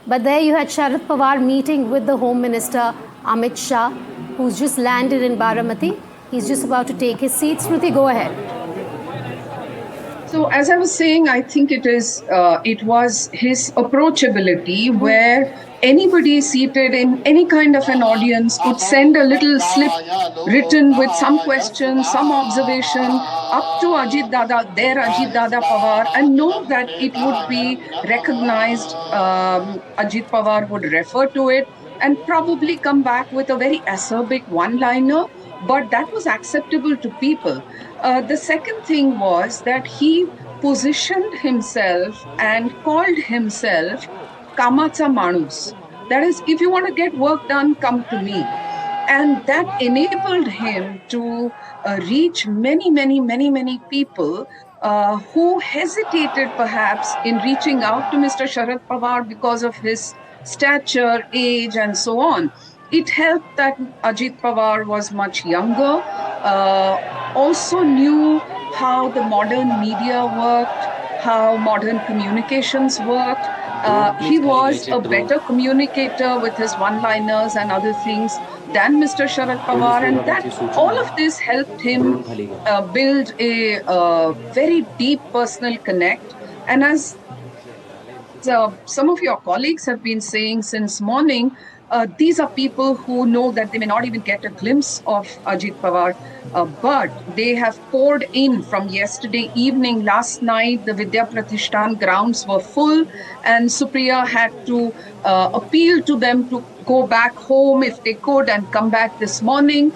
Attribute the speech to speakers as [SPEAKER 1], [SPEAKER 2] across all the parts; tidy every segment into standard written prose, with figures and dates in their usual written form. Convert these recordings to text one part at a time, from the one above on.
[SPEAKER 1] But there you had Sharad Pawar meeting with the Home Minister Amit Shah, who's just landed in Baramati. He's just about to take his seat. Shruti, go ahead.
[SPEAKER 2] So, as I was saying, I think it was his approachability where anybody seated in any kind of an audience could send a little slip written with some question, some observation up to Ajit Dada, their Ajit Dada Pawar, and know that it would be recognized. Ajit Pawar would refer to it and probably come back with a very acerbic one-liner, but that was acceptable to people. The second thing was that he positioned himself and called himself Kamacha Manus. That is, if you want to get work done, come to me. And that enabled him to reach many people who hesitated perhaps in reaching out to Mr. Sharad Pawar because of his stature, age, and so on. It helped that Ajit Pawar was much younger, also knew how the modern media worked, how modern communications worked. He was a better communicator with his one-liners and other things than Mr. Sharad Pawar, and that all of this helped him build a very deep personal connect. And as some of your colleagues have been saying since morning, these are people who know that they may not even get a glimpse of Ajit Pawar, but they have poured in from yesterday evening. Last night, the Vidya Pratishthan grounds were full, and Supriya had to appeal to them to go back home if they could and come back this morning.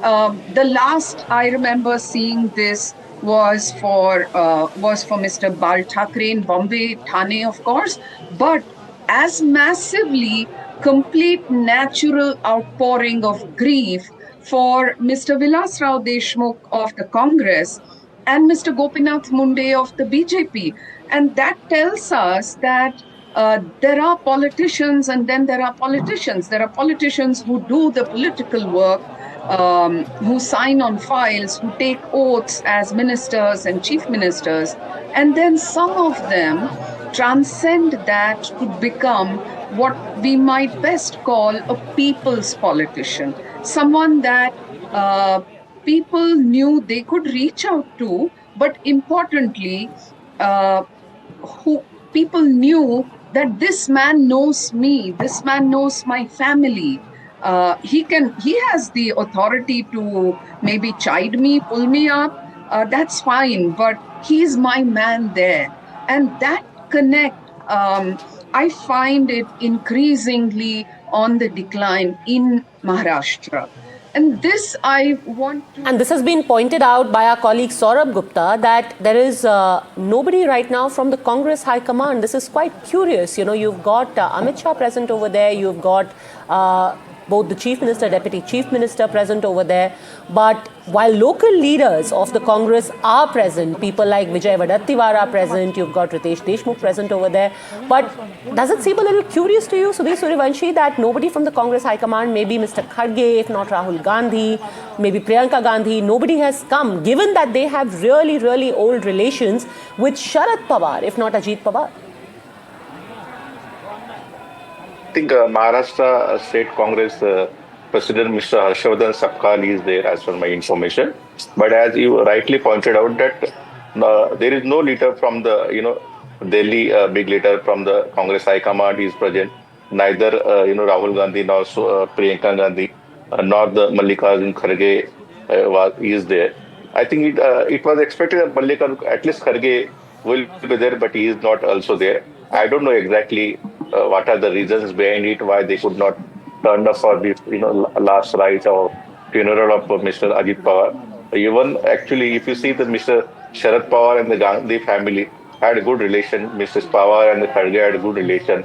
[SPEAKER 2] The last I remember seeing this was for Mr. Bal Thackeray in Bombay, Thane, of course, but as massively complete natural outpouring of grief for Mr. Vilas Rao Deshmukh of the Congress and Mr. Gopinath Munde of the BJP. And that tells us that there are politicians and then there are politicians. There are politicians who do the political work, who sign on files, who take oaths as ministers and chief ministers. And then some of them transcend that to become what we might best call a people's politician, someone that people knew they could reach out to, but importantly, who people knew that this man knows me, this man knows my family. He has the authority to maybe chide me, pull me up. That's fine, but he's my man there, and that connect. I find it increasingly on the decline in Maharashtra. And this I want to...
[SPEAKER 3] And this has been pointed out by our colleague Saurabh Gupta that there is nobody right now from the Congress High Command. This is quite curious. You know, you've got Amit Shah present over there. You've got both the Chief Minister, Deputy Chief Minister present over there. But while local leaders of the Congress are present, people like Vijay Wadattiwar are present, you've got Ritesh Deshmukh present over there. But does it seem a little curious to you, Sudhir Suryavanshi, that nobody from the Congress High Command, maybe Mr. Kharge, if not Rahul Gandhi, maybe Priyanka Gandhi, nobody has come, given that they have really old relations with Sharad Pawar, if not Ajit Pawar?
[SPEAKER 4] I think Maharashtra State Congress President Mr. Harshvardhan Sapkal is there as per my information. But as you rightly pointed out that there is no leader from the Delhi big leader from the Congress High Command is present. Neither Rahul Gandhi nor Priyanka Gandhi nor the Mallikarjun Kharge is there. I think it was expected that Mallikarjun, at least Kharge will be there, but he is not also there. I don't know exactly what are the reasons behind it, why they could not turn up for this, last rites or funeral of Mr. Ajit Pawar. Even actually, if you see that Mr. Sharad Pawar and the Gandhi family had a good relation, Mrs. Pawar and the Kharge had a good relation.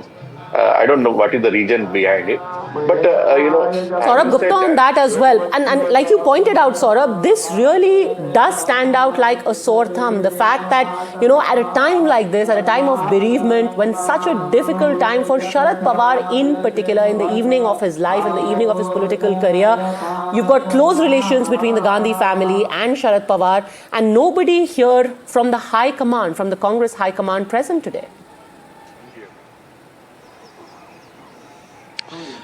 [SPEAKER 4] I don't know what is the reason behind it, but
[SPEAKER 3] Saurabh Gupta on that as well, and like you pointed out, Saurabh, this really does stand out like a sore thumb. The fact that at a time like this, at a time of bereavement, when such a difficult time for Sharad Pawar in particular, in the evening of his life, in the evening of his political career, you've got close relations between the Gandhi family and Sharad Pawar, and nobody here from the High Command, from the Congress High Command present today.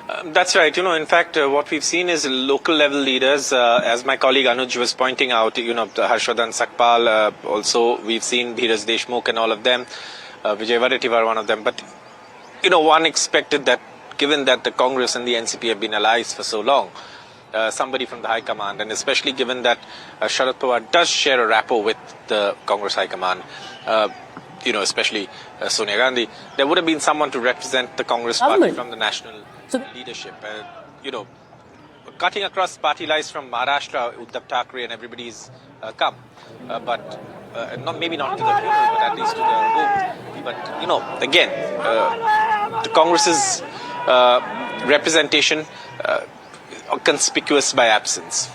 [SPEAKER 5] That's right. In fact, what we've seen is local level leaders, as my colleague Anuj was pointing out, Harshvardhan Sakpal, also we've seen Dheeraj Deshmukh and all of them, Vijay Vadetiwar, one of them. But, one expected that given that the Congress and the NCP have been allies for so long, somebody from the High Command, and especially given that Sharad Pawar does share a rapport with the Congress High Command, especially Sonia Gandhi, there would have been someone to represent the Congress party from the national leadership. Cutting across party lines from Maharashtra, Uddhav Thackeray and everybody's come. But maybe not to the funeral, but at least to the home. But, again, the Congress's representation conspicuous by absence.